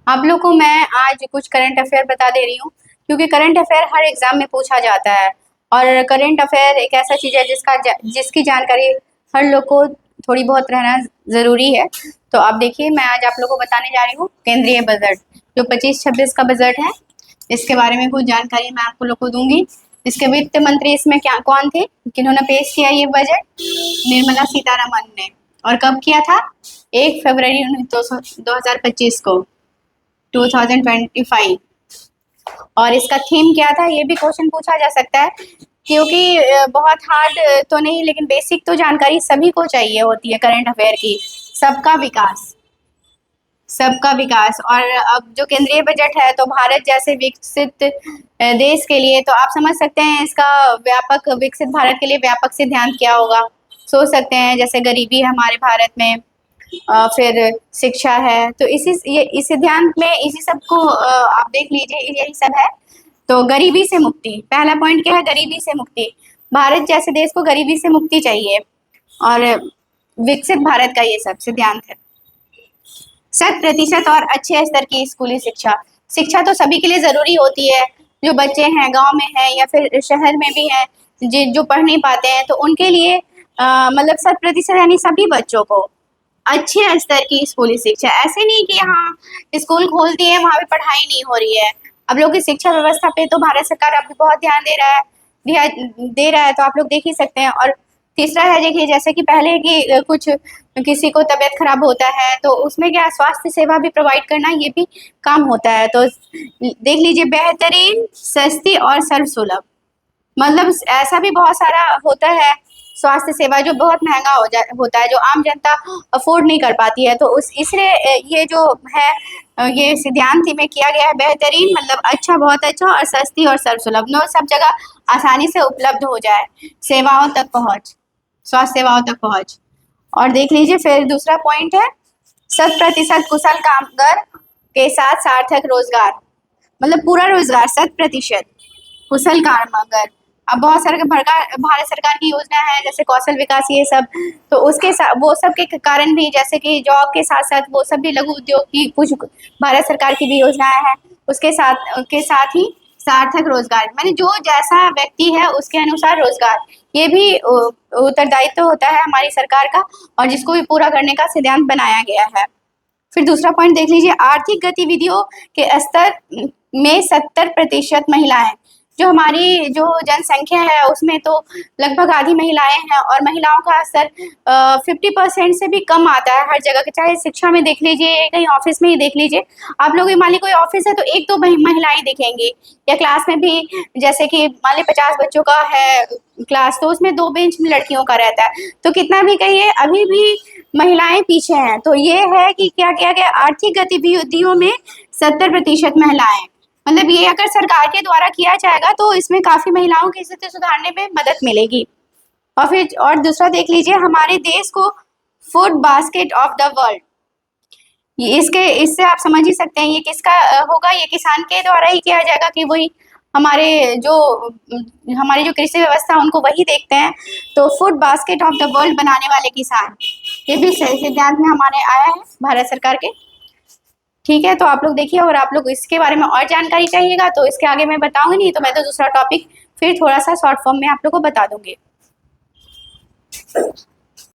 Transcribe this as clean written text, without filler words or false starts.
आप लोग को मैं आज कुछ करंट अफेयर बता दे रही हूँ, क्योंकि करंट अफेयर हर एग्जाम में पूछा जाता है और करंट अफेयर एक ऐसा चीज़ है जिसकी जानकारी हर लोग को थोड़ी बहुत रहना ज़रूरी है। तो आप देखिए, मैं आज आप लोग को बताने जा रही हूँ केंद्रीय बजट जो 25-26 का बजट है, इसके बारे में कुछ जानकारी मैं आपको लोग को दूंगी। इसके वित्त मंत्री इसमें क्या कौन थे, किन्होंने पेश किया ये बजट? निर्मला सीतारमन ने। और कब किया था? 1 फरवरी 2025 को, 2025। और इसका थीम क्या था, ये भी क्वेश्चन पूछा जा सकता है, क्योंकि बहुत हार्ड तो नहीं लेकिन बेसिक तो जानकारी सभी को चाहिए होती है करंट अफेयर की। सबका विकास, सबका विकास। और अब जो केंद्रीय बजट है तो भारत जैसे विकसित देश के लिए, तो आप समझ सकते हैं इसका व्यापक, विकसित भारत के लिए व्यापक सिद्धांत क्या होगा, सोच सकते हैं। जैसे गरीबी है हमारे भारत में, फिर शिक्षा है, तो इस सिद्धांत में इसी सब को आप देख लीजिए, यही सब है। तो गरीबी से मुक्ति, पहला पॉइंट क्या है? गरीबी से मुक्ति। भारत जैसे देश को गरीबी से मुक्ति चाहिए और विकसित भारत का ये सब सिद्धांत है। 100% और अच्छे स्तर की स्कूली शिक्षा। शिक्षा तो सभी के लिए जरूरी होती है, जो बच्चे हैं गांव में हैं या फिर शहर में भी हैं, जो पढ़ नहीं पाते हैं, तो उनके लिए मतलब 100% यानी सभी बच्चों को अच्छे स्तर की स्कूली शिक्षा। ऐसे नहीं कि हाँ स्कूल खोल दिए वहाँ पे पढ़ाई नहीं हो रही है। अब लोग की शिक्षा व्यवस्था पे तो भारत सरकार अभी बहुत ध्यान दे रहा है, तो आप लोग देख ही सकते हैं। और तीसरा है, देखिए जैसे कि पहले की कुछ किसी को तबीयत खराब होता है तो उसमें क्या स्वास्थ्य सेवा भी प्रोवाइड करना, ये भी काम होता है। तो देख लीजिए, बेहतरीन, सस्ती और सर्वसुलभ। मतलब ऐसा भी बहुत सारा होता है स्वास्थ्य सेवा जो बहुत महंगा होता है, जो आम जनता अफोर्ड नहीं कर पाती है। तो इसलिए ये जो है ये सिद्धांत में किया गया है, बेहतरीन मतलब अच्छा, बहुत अच्छा, और सस्ती और सर्वसुलभ, नो सब जगह आसानी से उपलब्ध हो जाए, सेवाओं तक पहुँच, स्वास्थ्य सेवाओं तक पहुँच। और देख लीजिए फिर दूसरा पॉइंट है 100% कुशल कामगार के साथ सार्थक रोजगार। मतलब पूरा रोजगार 100% कुशल कामगार। अब बहुत सारे भारत सरकार की योजना है जैसे कौशल विकास, ये सब, तो उसके साथ वो सब के कारण भी, जैसे कि जॉब के साथ साथ वो सब भी लघु उद्योग की कुछ भारत सरकार की भी योजनाएं हैं, उसके साथ ही सार्थक रोजगार, माने जो जैसा व्यक्ति है उसके अनुसार रोजगार, ये भी उत्तरदायित्व होता है हमारी सरकार का, और जिसको भी पूरा करने का सिद्धांत बनाया गया है। फिर दूसरा पॉइंट देख लीजिए, आर्थिक गतिविधियों के स्तर में 70% महिलाएं। जो हमारी जो जनसंख्या है उसमें तो लगभग आधी महिलाएं हैं, और महिलाओं का स्तर 50% से भी कम आता है हर जगह के, चाहे शिक्षा में देख लीजिए, कहीं ऑफिस में ही देख लीजिए। आप लोग मान लीजिए कोई ऑफिस है तो एक दो महिलाएं दिखेंगी, या क्लास में भी जैसे कि मान लीजिए 50 बच्चों का है क्लास, तो उसमें 2 बेंच में लड़कियों का रहता है, तो कितना भी कहिए अभी भी महिलाएं पीछे हैं। तो ये है कि क्या किया गया, आर्थिक गतिविधियों में 70% महिलाएं। मतलब ये अगर सरकार के द्वारा किया जाएगा तो इसमें काफी महिलाओं की स्थिति सुधारने में मदद मिलेगी। और फिर और दूसरा देख लीजिए, हमारे देश को food basket of the world, इससे आप समझ ही सकते हैं ये किसका होगा, ये किसान के द्वारा ही किया जाएगा, कि वही हमारी जो कृषि व्यवस्था उनको वही देखते हैं। तो food basket of the world बनाने वाले किसान, ये भी सिद्धांत में हमारे आया है भारत सरकार के। ठीक है, तो आप लोग देखिए, और आप लोग इसके बारे में और जानकारी चाहिएगा तो इसके आगे मैं बताऊंगी, नहीं तो मैं तो दूसरा टॉपिक फिर थोड़ा सा शॉर्ट फॉर्म में आप लोग को बता दूंगी।